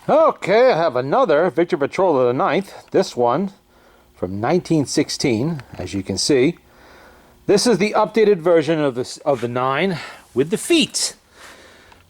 Okay, I have another Victrola VI. This one from 1916, as you can see. This is the updated version of the 9 with the feet.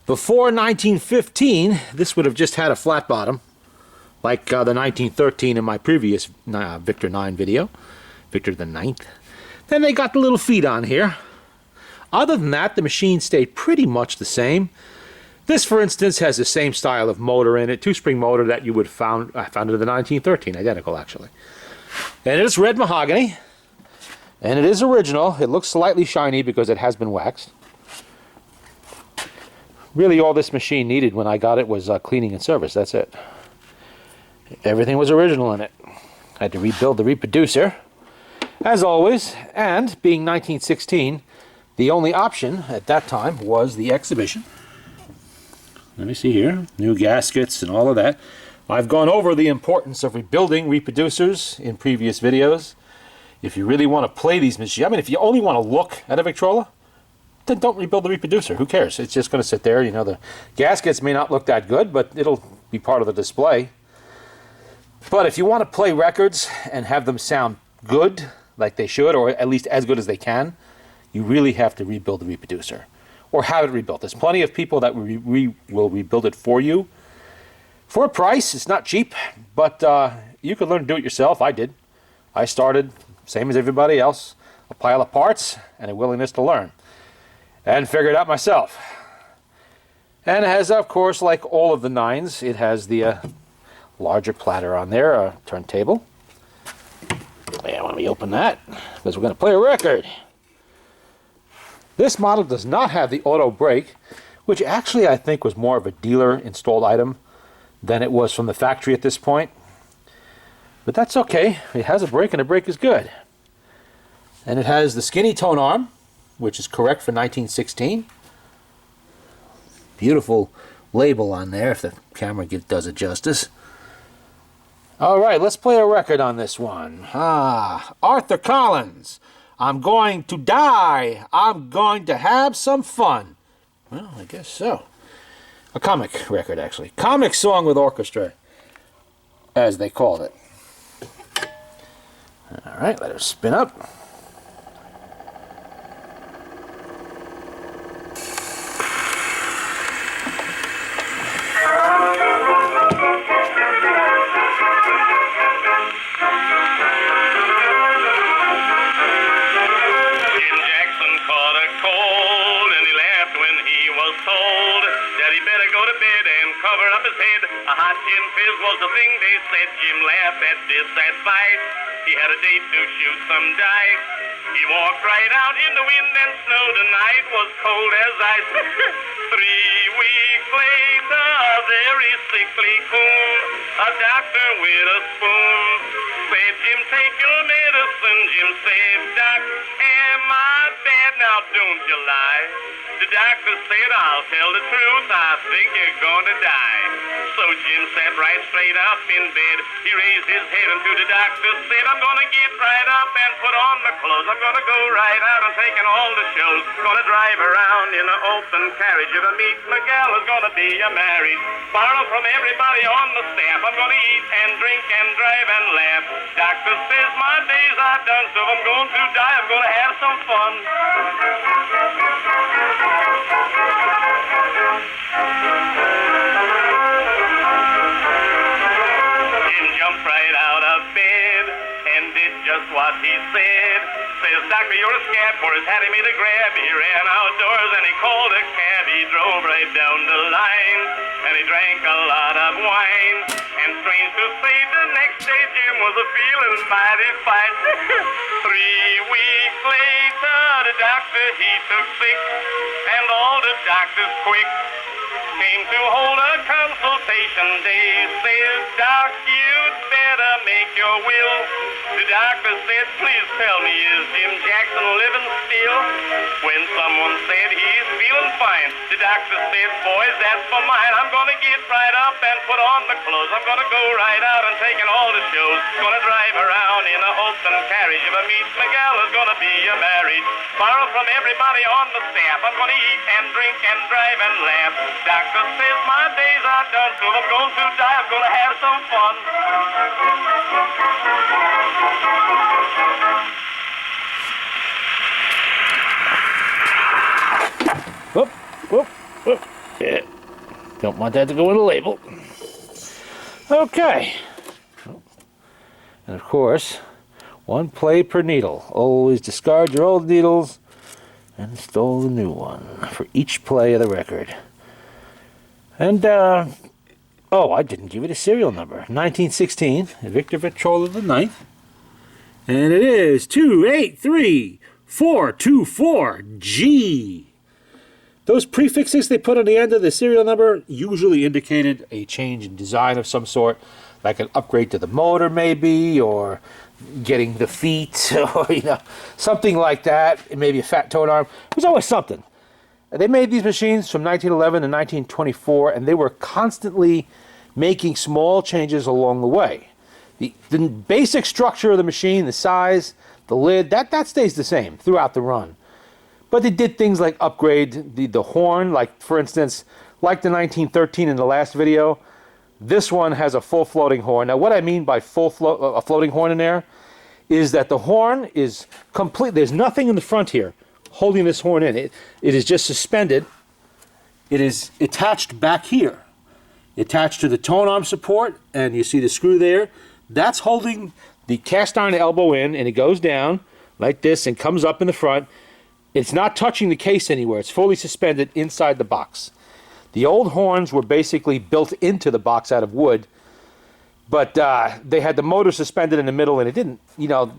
Before 1915, this would have just had a flat bottom, like the 1913 in my previous Victor 9 video, Victor the 9th. Then they got the little feet on here. Other than that, the machine stayed pretty much the same. This, for instance, has the same style of motor in it, 2-spring motor that you would found in the 1913, identical actually. And it is red mahogany, and it is original. It looks slightly shiny because it has been waxed. Really, all this machine needed when I got it was cleaning and service. That's it. Everything was original in it. I had to rebuild the reproducer, as always, and being 1916, the only option at that time was the exhibition. Let me see here, new gaskets and all of that. I've gone over the importance of rebuilding reproducers in previous videos. If you really want to play these machines, I mean, if you only want to look at a Victrola, then don't rebuild the reproducer. Who cares? It's just going to sit there. You know, the gaskets may not look that good, but it'll be part of the display. But if you want to play records and have them sound good, like they should, or at least as good as they can, you really have to rebuild the reproducer. Or have it rebuilt. There's plenty of people that will rebuild it for you. For a price, it's not cheap, but you could learn to do it yourself. I did. I started, same as everybody else, a pile of parts and a willingness to learn. And figured it out myself. And it has, of course, like all of the 9s, it has the larger platter on there, a turntable. Yeah, let me open that, because we're going to play a record. This model does not have the auto brake, which actually I think was more of a dealer installed item than it was from the factory at this point. But that's okay. It has a brake, and a brake is good. And it has the skinny tone arm, which is correct for 1916. Beautiful label on there if the camera does it justice. All right, let's play a record on this one. Arthur Collins. I'm going to die. I'm going to have some fun. Well, I guess so. A comic record, actually. Comic song with orchestra, as they called it. All right, let her spin up. A hot gin fizz was the thing they said. Jim laughed at this advice. He had a date to shoot some dice. He walked right out in the wind and snow. The night was cold as ice. 3 weeks later, a very sickly coon, a doctor with a spoon, said, Jim, take your medicine. Jim said, Doc, am I bad? Now don't you lie. The doctor said, I'll tell the truth. I think you're going to die. So Jim sat right straight up in bed. He raised his head and to the doctor said, I'm going to get right up and put on my clothes. I'm going to go right out and take in all the shows. Going to drive around in an open carriage. If I meet my gal, is going to be a married. Borrow from everybody on the staff. I'm going to eat and drink and drive and laugh. Doctor says my days are done, so if I'm going to die, I'm going to have some fun. Jim jumped right out of bed and did just what he said. Says, Doctor, you're a scab, for his hat he made a grab. He ran outdoors and he called a cab. He drove right down the line and he drank a lot of wine. And strange to say, the next day Jim was a feeling mighty fine. 3 weeks later, the doctor he took sick, and all the doctors quick came to hold a consultation. They said, Doc, you'd better make your will. The doctor said, please tell me, is Jim Jackson living still? When someone said he's feeling fine, the doctor said, boys, that's for mine. I'm going to get right up and put on the clothes. I'm going to go right out and take in all the shows. Going to drive around in an open carriage. If I meet my gal, is going to be a marriage. Borrow from everybody on the staff. I'm going to eat and drink and drive and laugh. Doctor says my days are done, so I'm going to die. have some fun. Whoop, whoop, whoop. Yeah. Don't want that to go in the label. Okay. And of course, one play per needle. Always discard your old needles and install the new one for each play of the record. And, oh, I didn't give it a serial number. 1916, Victor Victrola VV-IX. And it is 283424G. Those prefixes they put on the end of the serial number usually indicated a change in design of some sort, like an upgrade to the motor maybe, or getting the feet, or something like that. Maybe a fat tone arm. It was always something. They made these machines from 1911 to 1924, and they were constantly making small changes along the way. The basic structure of the machine, the size, the lid, that stays the same throughout the run. But they did things like upgrade the horn, like for instance, like the 1913 in the last video, this one has a full floating horn. Now what I mean by a floating horn in there is that the horn is complete. There's nothing in the front here holding this horn in. It is just suspended. It is attached back here, attached to the tone arm support, and you see the screw there. That's holding the cast iron elbow in, and it goes down like this and comes up in the front. It's not touching the case anywhere. It's fully suspended inside the box. The old horns were basically built into the box out of wood, but they had the motor suspended in the middle, and it didn't,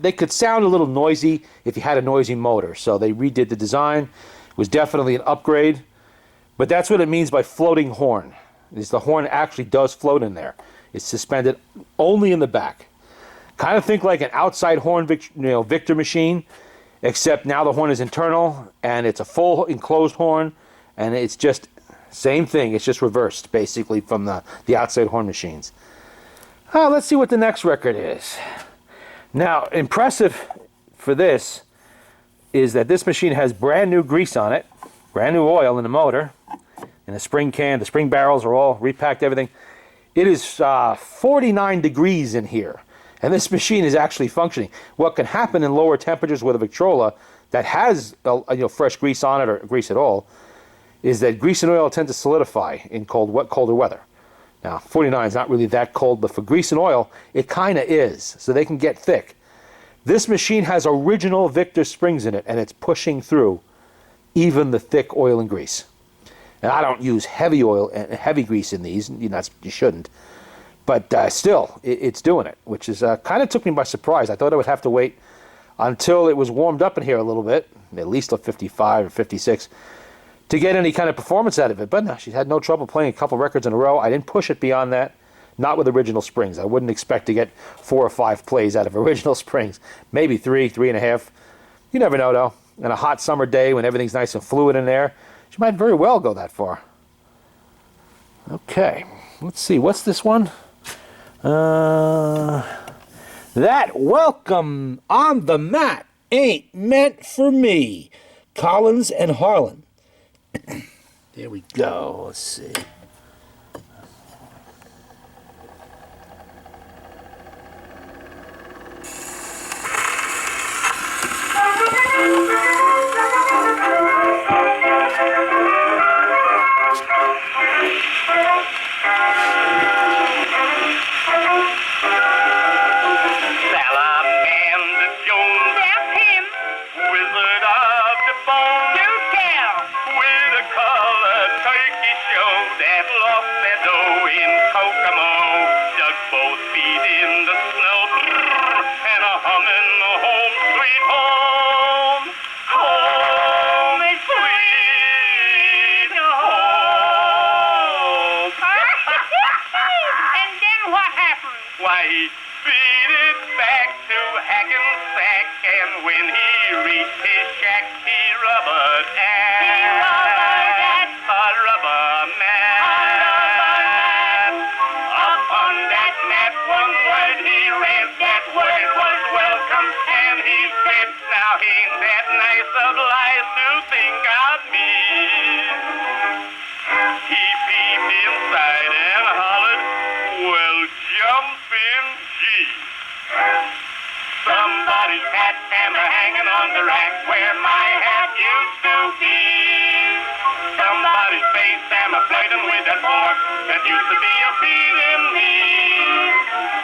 they could sound a little noisy if you had a noisy motor. So they redid the design. It was definitely an upgrade, but that's what it means by floating horn. Is the horn actually does float in there. It's suspended only in the back. Kind of think like an outside horn Victor machine, except now the horn is internal and it's a full enclosed horn, and it's just same thing. It's just reversed basically from the outside horn machines. Let's see what the next record is. Now, impressive for this is that this machine has brand new grease on it, brand new oil in the motor, and the spring can, the spring barrels are all repacked, everything. It is 49 degrees in here. And this machine is actually functioning. What can happen in lower temperatures with a Victrola that has fresh grease on it or grease at all is that grease and oil tend to solidify in colder weather. Now, 49 is not really that cold, but for grease and oil, it kind of is. So they can get thick. This machine has original Victor springs in it, and it's pushing through even the thick oil and grease. And I don't use heavy oil and heavy grease in these. You shouldn't. But still, it's doing it, which is kind of took me by surprise. I thought I would have to wait until it was warmed up in here a little bit, at least a 55 or 56, to get any kind of performance out of it. But no, she had no trouble playing a couple records in a row. I didn't push it beyond that, not with original springs. I wouldn't expect to get 4 or 5 plays out of original springs. Maybe 3, 3.5. You never know, though. On a hot summer day when everything's nice and fluid in there, she might very well go that far. Okay, let's see. What's this one? That welcome on the mat ain't meant for me. Collins and Harlan. There we go. Let's see. Why, he beat it back to Hackensack, and when he reached his shack, he rubbered at a rubber mat. Upon that mat, one word he read, that word was welcome, and he said, now ain't that nice of lies to think of me. He peeped inside and hollered, well, hammer hanging on the rack where my hat used to be. Somebody's face hammer flirting with that fork that used to be a feeding me.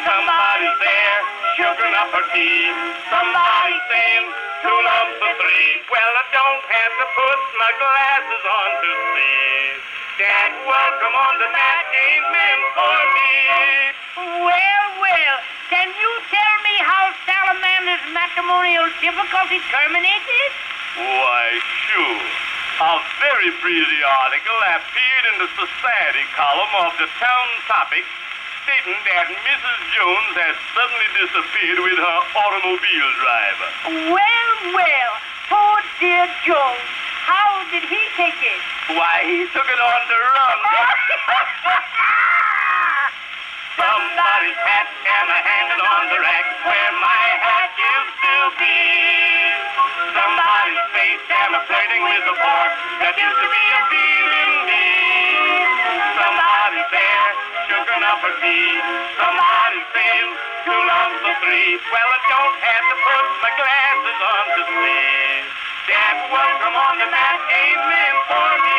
Somebody's there sugaring up her tea. Somebody's saying 2 lumps of 3. Well, I don't have to put my glasses on to see. That welcome on the mat ain't meant for me. Well, well, can you tell me how Salamander's matrimonial difficulty terminated? Why, sure. A very breezy article appeared in the society column of the town topic stating that Mrs. Jones has suddenly disappeared with her automobile driver. Well, well, poor dear Jones. How did he take it? Why, he took it on the run. Somebody's hat hammer hanging on the rack where my hat used to be. Somebody's face hammer flirting with the fork that used to be a feeling me. Somebody's there sugaring up her tea. Somebody's saying 2 lumps of 3. Well, I don't have to put my glasses on to see. That welcome on the mat ain't meant for me.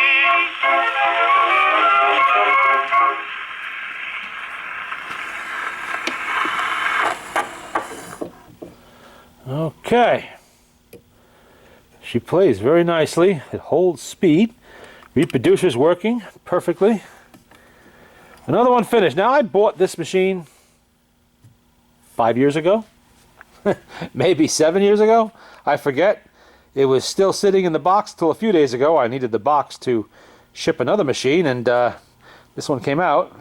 Okay. She plays very nicely. It holds speed. Reproducer's working perfectly. Another one finished. Now, I bought this machine 5 years ago. Maybe 7 years ago. I forget. It was still sitting in the box till a few days ago. I needed the box to ship another machine, and this one came out.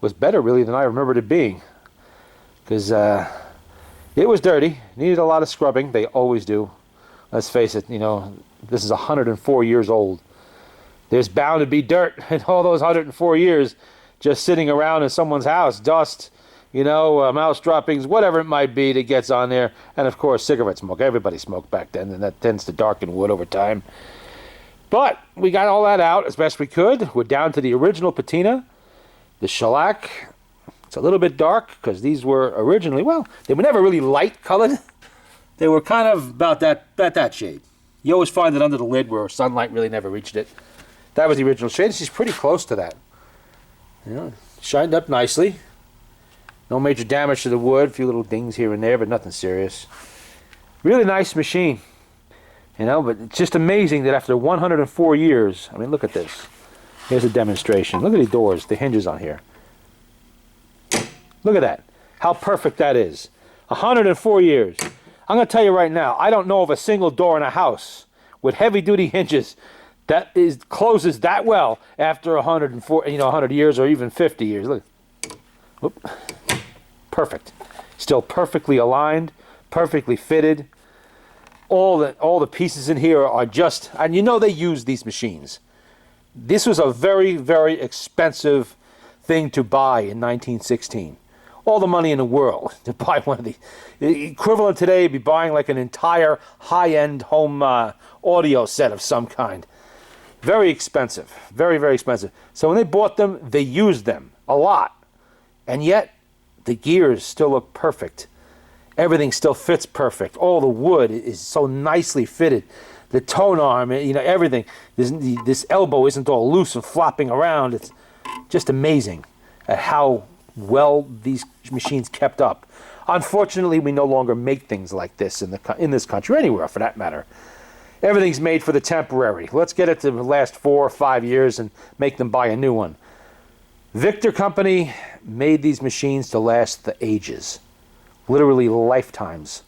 Was better, really, than I remembered it being. Because it was dirty. Needed a lot of scrubbing. They always do. Let's face it, you know, this is 104 years old. There's bound to be dirt in all those 104 years just sitting around in someone's house. Dust, you know, mouse droppings, whatever it might be that gets on there. And, of course, cigarette smoke. Everybody smoked back then, and that tends to darken wood over time. But we got all that out as best we could. We're down to the original patina, the shellac. It's a little bit dark because these were originally, well, they were never really light colored. They were kind of about that shade. You always find it under the lid where sunlight really never reached it. That was the original shade. She's pretty close to that. You know, shined up nicely. No major damage to the wood. A few little dings here and there, but nothing serious. Really nice machine. You know, but it's just amazing that after 104 years, I mean, look at this. Here's a demonstration. Look at the doors, the hinges on here. Look at that. How perfect that is. 104 years. I'm going to tell you right now, I don't know of a single door in a house with heavy-duty hinges that closes that well after 104, 100 years or even 50 years. Look. Whoop. Perfect. Still perfectly aligned, perfectly fitted. All the pieces in here are just, and you know they use these machines. This was a very, very expensive thing to buy in 1916. All the money in the world to buy one of these. Equivalent today would be buying like an entire high-end home audio set of some kind. Very expensive. Very, very expensive. So when they bought them, they used them a lot. And yet, the gears still look perfect. Everything still fits perfect. All the wood is so nicely fitted. The tone arm, everything. This elbow isn't all loose and flopping around. It's just amazing at how well these machines kept up. Unfortunately, we no longer make things like this in this country, anywhere for that matter. Everything's made for the temporary. Let's get it to last 4 or 5 years and make them buy a new one. Victor Company made these machines to last the ages, literally lifetimes.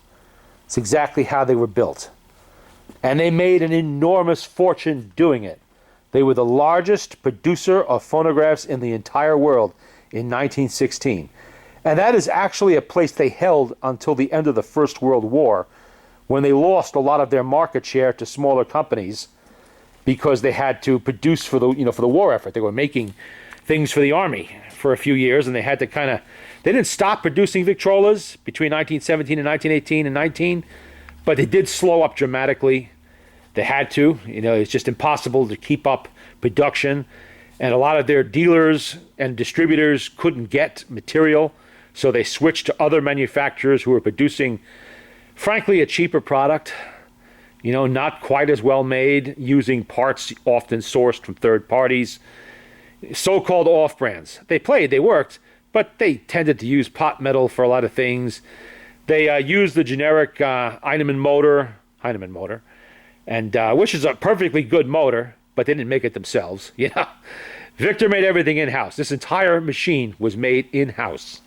It's exactly how they were built. And they made an enormous fortune doing it. They were the largest producer of phonographs in the entire world in 1916. And that is actually a place they held until the end of the First World War, when they lost a lot of their market share to smaller companies because they had to produce for the war effort. They were making things for the army for a few years, and they had to they didn't stop producing Victrolas between 1917 and 1918 and 19, but they did slow up dramatically. They had to. It's just impossible to keep up production. And a lot of their dealers and distributors couldn't get material, so they switched to other manufacturers who were producing Frankly, a cheaper product, you know, not quite as well made, using parts often sourced from third parties. So-called off-brands. They played, they worked, but they tended to use pot metal for a lot of things. They used the generic Heinemann motor, and which is a perfectly good motor, but they didn't make it themselves. You know, Victor made everything in-house. This entire machine was made in-house,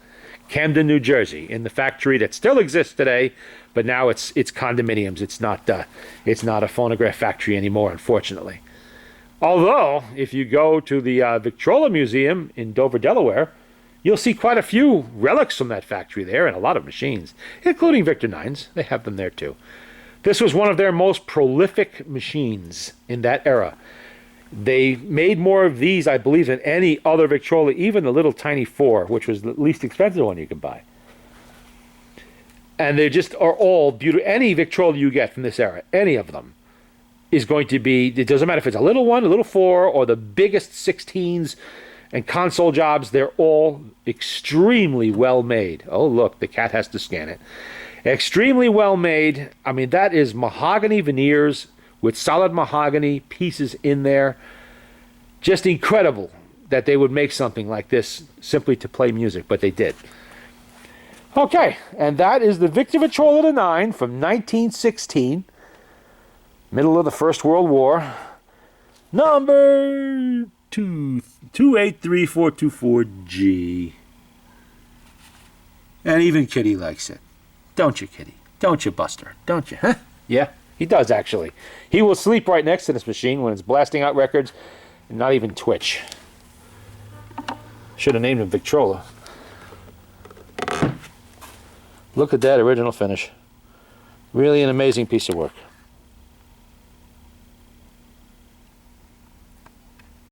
Camden, New Jersey, in the factory that still exists today, but now it's condominiums. It's not a phonograph factory anymore, unfortunately. Although, if you go to the Victrola Museum in Dover, Delaware, you'll see quite a few relics from that factory there and a lot of machines, including Victor-IXs. They have them there too. This was one of their most prolific machines in that era. They made more of these, I believe, than any other Victrola, even the little tiny 4, which was the least expensive one you could buy. And they just are all beautiful. Any Victrola you get from this era, any of them, is going to be, it doesn't matter if it's a little 1, a little 4, or the biggest 16s and console jobs, they're all extremely well made. Oh, look, the cat has to scan it. Extremely well made. I mean, that is mahogany veneers with solid mahogany pieces in there. Just incredible that they would make something like this simply to play music, but they did. Okay, and that is the Victor Victrola VV-IX from 1916. Middle of the First World War. Number 2834424G. And even Kitty likes it. Don't you, Kitty? Don't you, Buster? Don't you? Huh? Yeah, he does, actually. He will sleep right next to this machine when it's blasting out records and not even twitch. Should have named him Victrola. Look at that original finish. Really an amazing piece of work.